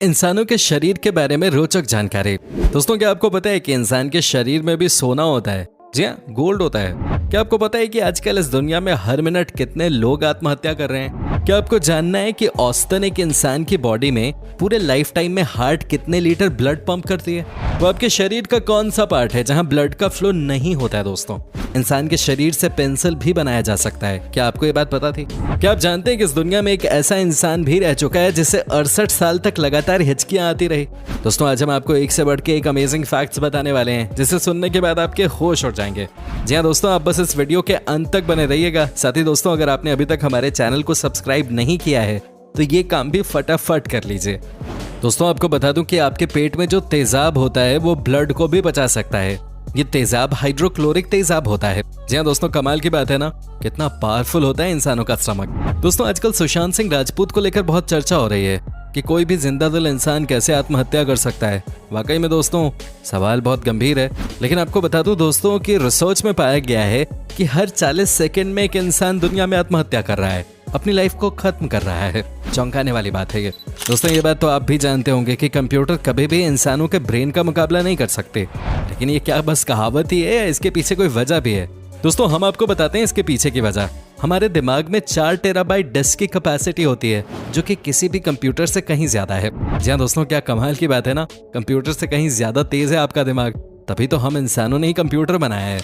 इंसानों के शरीर के बारे में रोचक जानकारी। दोस्तों, क्या आपको पता है कि इंसान के शरीर में भी सोना होता है? जी हाँ, गोल्ड होता है। क्या आपको पता है कि आजकल इस दुनिया में हर मिनट कितने लोग आत्महत्या कर रहे हैं? क्या आपको जानना है कि औसतन एक इंसान की बॉडी में पूरे लाइफ टाइम में हार्ट कितने लीटर ब्लड पंप करती है? वो आपके शरीर का कौन सा पार्ट है जहां ब्लड का फ्लो नहीं होता है? दोस्तों, इंसान के शरीर से पेंसिल भी बनाया जा सकता है। क्या आपको ये बात पता थी? क्या आप जानते हैं कि इस दुनिया में एक ऐसा इंसान भी रह चुका है जिसे 68 साल तक लगातार हिचकियां आती रही? दोस्तों, आज हम आपको एक से बढ़ के एक अमेजिंग फैक्ट्स बताने वाले हैं जिसे सुनने के बाद आपके होश उड़ जाएंगे। जी हाँ दोस्तों, आप बस इस वीडियो के अंत तक बने रहिएगा। साथ ही दोस्तों, अगर आपने अभी तक हमारे चैनल को सब्सक्राइब नहीं किया है तो ये काम भी फटाफट कर लीजिए। दोस्तों, आपको बता दूं कि आपके पेट में जो तेजाब होता है वो ब्लड को भी बचा सकता है। ये तेजाब हाइड्रोक्लोरिक तेजाब होता है। जी हाँ दोस्तों, कमाल की बात है ना, कितना पावरफुल होता है इंसानों का स्टमक। दोस्तों, आजकल सुशांत सिंह राजपूत को लेकर बहुत चर्चा हो रही है कि कोई भी जिंदा दिल इंसान कैसे आत्महत्या कर सकता है। वाकई में दोस्तों, सवाल बहुत गंभीर है। लेकिन आपको बता दूं दोस्तों कि रिसर्च में पाया गया है कि हर 40 सेकंड में एक इंसान दुनिया में आत्महत्या कर रहा है, अपनी लाइफ को खत्म कर रहा है। चौंकाने वाली बात है ये। दोस्तों, ये बात तो आप भी जानते होंगे कि कंप्यूटर कभी भी इंसानों के ब्रेन का मुकाबला नहीं कर सकते। लेकिन ये क्या बस कहावत ही है या इसके पीछे कोई वजह भी है? दोस्तों, हम आपको बताते हैं इसके पीछे की वजह। हमारे दिमाग में 4 टेराबाइट डिस्क की कैपेसिटी होती है, जो कि किसी भी कंप्यूटर से कहीं ज्यादा है। जी हाँ दोस्तों, क्या कमाल की बात है ना, कंप्यूटर से कहीं ज्यादा तेज है आपका दिमाग। तभी तो हम इंसानों ने ही कंप्यूटर बनाया है।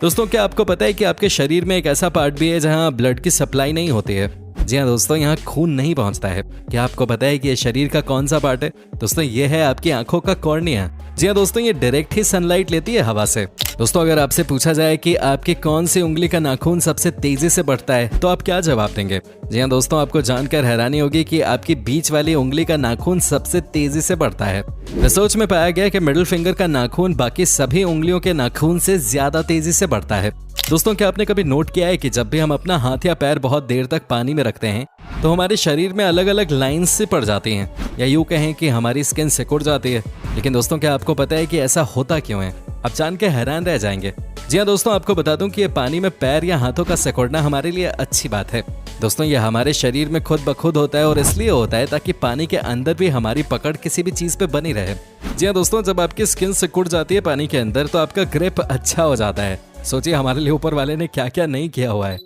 दोस्तों, क्या आपको पता है कि आपके शरीर में एक ऐसा पार्ट भी है जहां ब्लड की सप्लाई नहीं होती है? जी हाँ दोस्तों, यहाँ खून नहीं पहुंचता है। क्या आपको पता है कि ये शरीर का कौन सा पार्ट है? दोस्तों, ये है आपकी आंखों का कॉर्निया। जी हाँ दोस्तों, ये डायरेक्ट ही सनलाइट लेती है हवा से। दोस्तों, अगर आपसे पूछा जाए कि आपकी कौन सी उंगली का नाखून सबसे तेजी से बढ़ता है तो आप क्या जवाब देंगे? जी हाँ दोस्तों, आपको जानकर हैरानी होगी कि आपकी बीच वाली उंगली का नाखून सबसे तेजी से बढ़ता है। रिसर्च में पाया गया कि मिडिल फिंगर का नाखून बाकी सभी उंगलियों के नाखून से ज्यादा तेजी से बढ़ता है। दोस्तों, क्या आपने कभी नोट किया है कि जब भी हम अपना हाथ या पैर बहुत देर तक पानी में रखते हैं तो हमारे शरीर में अलग अलग लाइंस से पड़ जाती हैं, या यूं कहें कि हमारी स्किन सिकुड़ जाती है। लेकिन दोस्तों, क्या आपको पता है कि ऐसा होता क्यों है? आप जान के हैरान रह जाएंगे। जी हाँ दोस्तों, आपको बता दूं कि ये पानी में पैर या हाथों का सिकुड़ना हमारे लिए अच्छी बात है। दोस्तों, ये हमारे शरीर में खुद ब खुद होता है और इसलिए होता है ताकि पानी के अंदर भी हमारी पकड़ किसी भी चीज पे बनी रहे। जी हाँ दोस्तों, जब आपकी स्किन सिकुड़ जाती है पानी के अंदर तो आपका ग्रिप अच्छा हो जाता है। सोचिए हमारे लिए ऊपर वाले ने क्या क्या नहीं किया हुआ है।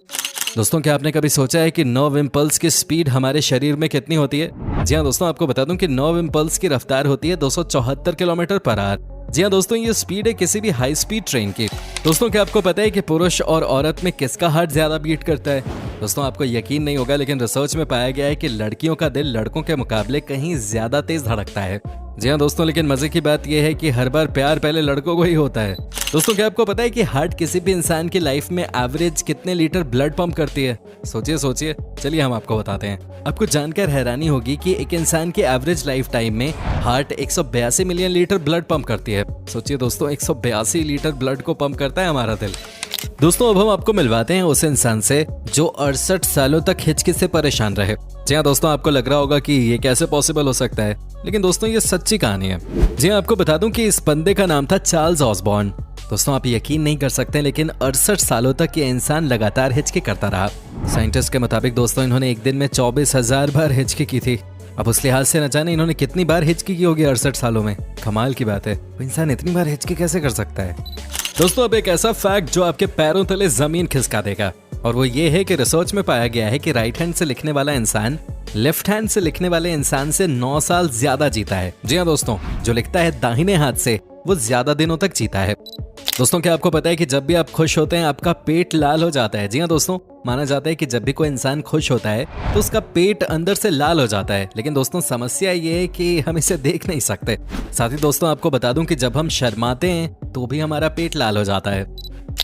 दोस्तों, क्या आपने कभी सोचा है कि नर्व इम्पल्स की स्पीड हमारे शरीर में कितनी होती है? जी हाँ दोस्तों, आपको बता दूं कि नर्व इम्पल्स की रफ्तार होती है 274 किलोमीटर पर आवर। जी हाँ दोस्तों, ये स्पीड है किसी भी हाई स्पीड ट्रेन की। दोस्तों, क्या आपको पता है कि पुरुष और औरत में किसका हार्ट ज्यादा बीट करता है? दोस्तों, आपको यकीन नहीं होगा लेकिन रिसर्च में पाया गया है कि लड़कियों का दिल लड़कों के मुकाबले कहीं ज्यादा तेज धड़कता है। जी हाँ दोस्तों, लेकिन मजे की बात यह है कि हर बार प्यार पहले लड़कों को ही होता है। दोस्तों, क्या आपको पता है कि हार्ट किसी भी इंसान की लाइफ में एवरेज कितने लीटर ब्लड पंप करती है? सोचिए, चलिए हम आपको बताते हैं। आपको जानकर हैरानी होगी कि एक इंसान की एवरेज लाइफ टाइम में heart 182 million litre blood pump करती है। सोचिए दोस्तों, 182 लीटर ब्लड को पंप करता है हमारा दिल। दोस्तों, अब हम आपको मिलवाते हैं उस इंसान से जो 68 सालों तक हिचकी से परेशान रहे। जी हाँ दोस्तों, आपको लग रहा होगा कि ये कैसे पॉसिबल हो सकता है, लेकिन दोस्तों ये सच्ची कहानी है। जी हाँ, आपको बता दूं कि इस बंदे का नाम था चार्ल्स ऑसबॉर्न। दोस्तों, आप यकीन नहीं कर सकते लेकिन 68 सालों तक ये इंसान लगातार हिचकी करता रहा। साइंटिस्ट के मुताबिक दोस्तों, इन्होंने एक दिन में 24,000 बार हिचकी की थी। अब उस लिहाज से न जाने इन्होंने कितनी बार हिचकी की होगी 68 सालों में। कमाल की बात है, वो इंसान इतनी बार हिचकी कैसे कर सकता है? दोस्तों, अब एक ऐसा फैक्ट जो आपके पैरों तले जमीन खिसका देगा, और वो ये है कि रिसर्च में पाया गया है कि राइट हैंड से लिखने वाला इंसान लेफ्ट हैंड से लिखने वाले इंसान से 9 साल ज्यादा जीता है। जी हाँ दोस्तों, जो लिखता है दाहिने हाथ से वो ज्यादा दिनों तक जीता है। दोस्तों, क्या आपको पता है कि जब भी आप खुश होते हैं आपका पेट लाल हो जाता है? जी हाँ दोस्तों, माना जाता है कि जब भी कोई इंसान खुश होता है तो उसका पेट अंदर से लाल हो जाता है। लेकिन दोस्तों, समस्या ये है कि हम इसे देख नहीं सकते। साथ ही दोस्तों, आपको बता दूं कि जब हम शर्माते हैं तो भी हमारा पेट लाल हो जाता है।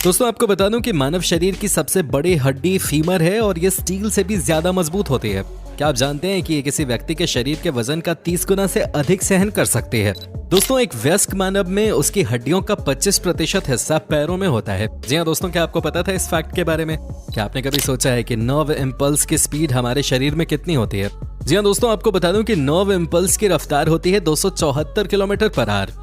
दोस्तों, आपको बता दूं कि मानव शरीर की सबसे बड़ी हड्डी फीमर है और ये स्टील से भी ज्यादा मजबूत होती है। क्या आप जानते हैं कि ये किसी व्यक्ति के शरीर के वजन का 30 गुना से अधिक सहन कर सकती है? दोस्तों, एक वयस्क मानव में उसकी हड्डियों का 25% हिस्सा पैरों में होता है। जी हाँ दोस्तों, क्या आपको पता था इस फैक्ट के बारे में? क्या आपने कभी सोचा है कि नर्व इम्पल्स की स्पीड हमारे शरीर में कितनी होती है? जी हाँ दोस्तों, आपको बता दूं कि नर्व इम्पल्स की रफ्तार होती है 274 किलोमीटर पर आवर।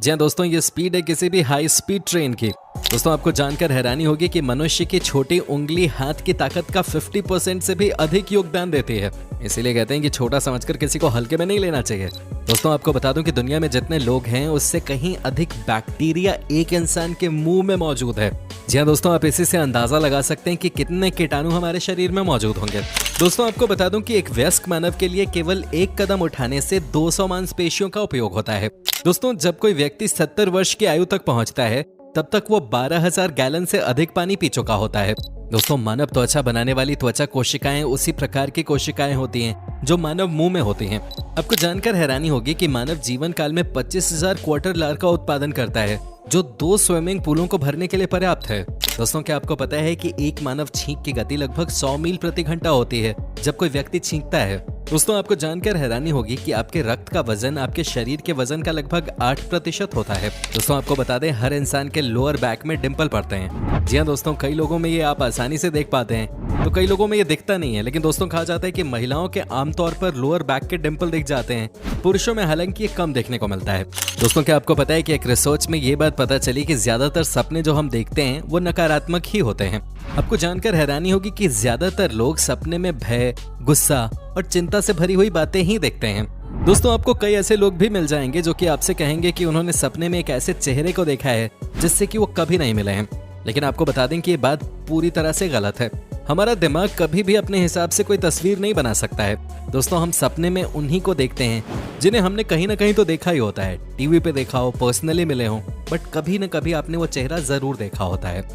जी हाँ दोस्तों, ये स्पीड है किसी भी हाई स्पीड ट्रेन की। दोस्तों, आपको जानकर हैरानी होगी कि मनुष्य की छोटी उंगली हाथ की ताकत का 50% से भी अधिक योगदान देती है। इसीलिए कहते हैं कि छोटा समझकर किसी को हल्के में नहीं लेना चाहिए। दोस्तों आपको बता दूं कि दुनिया में जितने लोग हैं उससे कहीं अधिक बैक्टीरिया एक इंसान के मुंह में मौजूद है। जी हाँ दोस्तों, आप इसी से अंदाजा लगा सकते हैं कि कितने कीटाणु हमारे शरीर में मौजूद होंगे। दोस्तों आपको बता दूं कि एक वयस्क मानव के लिए केवल एक कदम उठाने से 200 मांसपेशियों का उपयोग होता है। दोस्तों जब कोई व्यक्ति 70 वर्ष की आयु तक पहुंचता है तब तक वो 12,000 गैलन से अधिक पानी पी चुका होता है। दोस्तों मानव त्वचा बनाने वाली त्वचा कोशिकाएं उसी प्रकार की कोशिकाएं होती हैं जो मानव मुंह में होती हैं। आपको जानकर हैरानी होगी कि मानव जीवन काल में 25,000 क्वार्टर लार का उत्पादन करता है, जो 2 स्विमिंग पूलों को भरने के लिए पर्याप्त है। दोस्तों क्या आपको पता है कि एक मानव छींक की गति लगभग 100 मील प्रति घंटा होती है जब कोई व्यक्ति छींकता है। दोस्तों आपको जानकर हैरानी होगी कि आपके रक्त का वजन आपके शरीर के वजन का लगभग 8% होता है। दोस्तों आपको बता दें हर इंसान के लोअर बैक में डिंपल पड़ते हैं। जी हाँ दोस्तों, कई लोगों में ये आप आसानी से देख पाते हैं तो कई लोगों में ये दिखता नहीं है, लेकिन दोस्तों कहा जाता है कि महिलाओं के आमतौर पर लोअर बैक के डिंपल दिख जाते हैं, पुरुषों में हालांकि ये कम देखने को मिलता है। दोस्तों क्या आपको पता है कि एक रिसर्च में ये बात पता चली कि ज्यादातर सपने जो हम देखते हैं वो नकारात्मक ही होते हैं। आपको जानकर हैरानी होगी कि ज्यादातर लोग सपने में भय, गुस्सा और चिंता से भरी हुई बातें ही देखते हैं। दोस्तों आपको कई ऐसे लोग भी मिल जाएंगे जो कि आपसे कहेंगे कि उन्होंने सपने में एक ऐसे चेहरे को देखा है जिससे कि वो कभी नहीं मिले हैं, लेकिन आपको बता दें कि ये बात पूरी तरह से गलत है। हमारा दिमाग कभी भी अपने हिसाब से कोई तस्वीर नहीं बना सकता है। दोस्तों हम सपने में उन्हीं को देखते हैं जिन्हें हमने कहीं ना कहीं तो देखा ही होता है, टीवी पे देखा हो, पर्सनली मिले हो, बट कभी न कभी आपने वो चेहरा जरूर देखा होता है।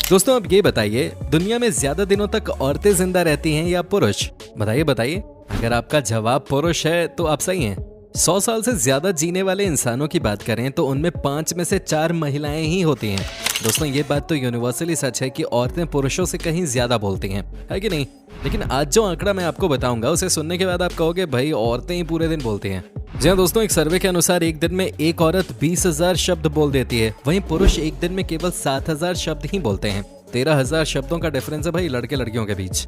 दोस्तों अब ये बताइए, दुनिया में ज्यादा दिनों तक औरतें जिंदा रहती हैं या पुरुष? बताइए। अगर आपका जवाब पुरुष है तो आप सही हैं। 100 साल से ज्यादा जीने वाले इंसानों की बात करें तो उनमें 5 में से 4 महिलाएं ही होती हैं। दोस्तों ये बात तो यूनिवर्सली सच है कि औरतें पुरुषों से कहीं ज्यादा बोलती हैं, है कि नहीं? लेकिन आज जो आंकड़ा मैं आपको बताऊंगा उसे सुनने के बाद आप कहोगे भाई औरतें ही पूरे दिन बोलती हैं। जी हाँ दोस्तों, एक सर्वे के अनुसार एक दिन में एक औरत 20,000 शब्द बोल देती है, वहीं पुरुष एक दिन में केवल 7,000 शब्द ही बोलते हैं। 13,000 शब्दों का डिफरेंस है भाई लड़के लड़कियों के बीच।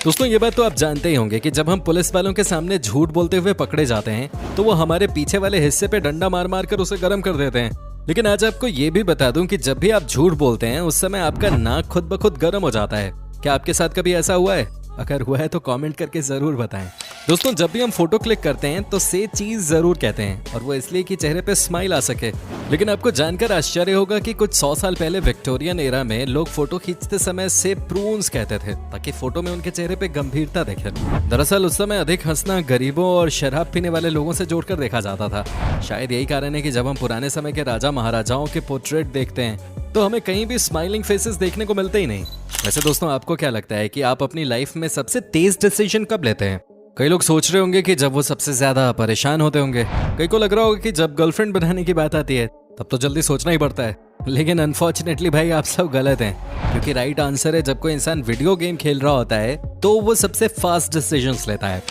दोस्तों ये बात तो आप जानते ही होंगे कि जब हम पुलिस वालों के सामने झूठ बोलते हुए पकड़े जाते हैं तो वो हमारे पीछे वाले हिस्से पे डंडा मार मार कर उसे गर्म कर देते हैं। लेकिन आज आपको ये भी बता दूं कि जब भी आप झूठ बोलते हैं उस समय आपका नाक खुद ब खुद गर्म हो जाता है। क्या आपके साथ कभी ऐसा हुआ है? अगर हुआ है तो कमेंट करके जरूर बताएं। दोस्तों जब भी हम फोटो क्लिक करते हैं तो से चीज जरूर कहते हैं, और वो इसलिए कि चेहरे पे स्माइल आ सके। लेकिन आपको जानकर आश्चर्य होगा कि कुछ 100 साल पहले विक्टोरियन एरा में लोग फोटो खींचते समय से प्रून्स कहते थे ताकि फोटो में उनके चेहरे पे गंभीरता दिखे। दरअसल उस समय अधिक हंसना गरीबों और शराब पीने वाले लोगों से जोड़कर देखा जाता था। शायद यही कारण है कि जब हम पुराने समय के राजा महाराजाओं के पोर्ट्रेट देखते हैं तो हमें कहीं भी स्माइलिंग फेसेस देखने को मिलते ही नहीं। वैसे दोस्तों आपको क्या लगता है कि आप अपनी लाइफ में सबसे तेज डिसीजन कब लेते हैं? कई लोग सोच रहे होंगे कि जब वो सबसे ज्यादा परेशान होते होंगे, कई को लग रहा होगा कि जब गर्लफ्रेंड बनाने की बात आती है तब तो जल्दी सोचना ही पड़ता है। लेकिन अनफॉर्चुनेटली भाई आप सब गलत हैं, क्योंकि राइट आंसर है जब कोई इंसान वीडियो गेम खेल रहा होता है तो वो सबसे फास्ट डिसीजंस लेता है।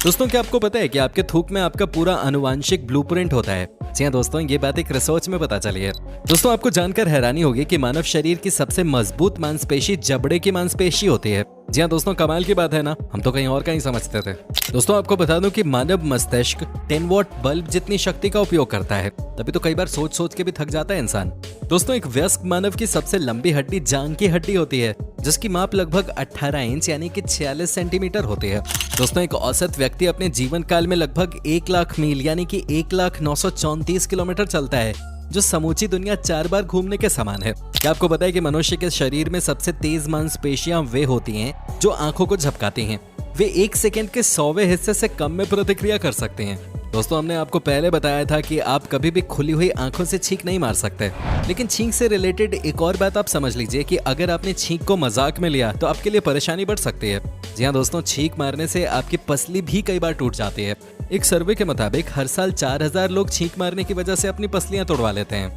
दोस्तों क्या आपको पता है कि आपके थूक में आपका पूरा आनुवांशिक ब्लूप्रिंट होता है? जी हाँ दोस्तों, ये बात एक रिसर्च में पता चली है। दोस्तों आपको जानकर हैरानी होगी कि मानव शरीर की सबसे मजबूत मांसपेशी जबड़े की मांसपेशी होती है। जी हाँ दोस्तों, कमाल की बात है ना, हम तो कहीं और का ही समझते थे। दोस्तों आपको बता दूं कि मानव मस्तिष्क 10 वॉट बल्ब जितनी शक्ति का उपयोग करता है, तभी तो कई बार सोच सोच के भी थक जाता है इंसान। दोस्तों एक वयस्क मानव की सबसे लंबी हड्डी जांघ की हड्डी होती है, जिसकी माप लगभग 18 इंच यानी कि 46 सेंटीमीटर होती है। दोस्तों एक औसत व्यक्ति अपने जीवन काल में लगभग 1 लाख मील यानी कि 1,09,34 किलोमीटर चलता है, जो समूची दुनिया 4 बार घूमने के समान है। क्या आपको पता है कि मनुष्य के शरीर में सबसे तेज मांसपेशियां वे होती हैं जो आंखों को झपकाती हैं। वे 1 सेकंड के 100वें हिस्से से कम में प्रतिक्रिया कर सकते हैं। दोस्तों हमने आपको पहले बताया था कि आप कभी भी खुली हुई आंखों से छींक नहीं मार सकते, लेकिन छींक से रिलेटेड एक और बात आप समझ लीजिए कि अगर आपने छींक को मजाक में लिया तो आपके लिए परेशानी बढ़ सकती है। जी हाँ दोस्तों, छींक मारने से आपकी पसली भी कई बार टूट जाती है। एक सर्वे के मुताबिक हर साल 4,000 लोग छींक मारने की वजह से अपनी पसलियां तोड़वा लेते हैं।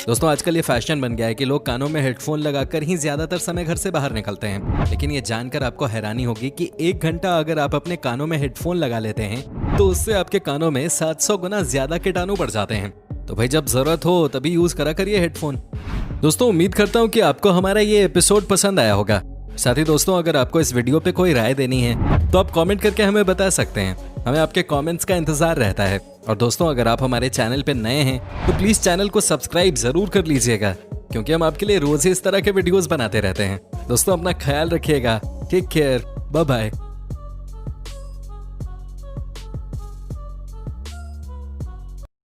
दोस्तों आजकल ये फैशन बन गया है कि लोग कानों में हेडफोन लगाकर ही ज्यादातर समय घर से बाहर निकलते हैं, लेकिन ये जानकर आपको हैरानी होगी कि 1 घंटा अगर आप अपने कानों में हेडफोन लगा लेते हैं तो उससे आपके कानों में 700 गुना ज्यादा कीटाणु बढ़ जाते हैं। तो भाई जब जरूरत हो तभी यूज करा करिए हेडफोन। दोस्तों उम्मीद करता हूँ कि आपको हमारा ये एपिसोड पसंद आया होगा। साथ ही दोस्तों अगर आपको इस वीडियो पे कोई राय देनी है तो आप कमेंट करके हमें बता सकते हैं, हमें आपके कमेंट्स का इंतजार रहता है। और दोस्तों अगर आप हमारे चैनल पे नए हैं तो प्लीज चैनल को सब्सक्राइब जरूर कर लीजिएगा, क्योंकि हम आपके लिए रोज ही इस तरह के वीडियोस बनाते रहते हैं। दोस्तों अपना ख्याल रखिएगा, टेक केयर, बाय बाय।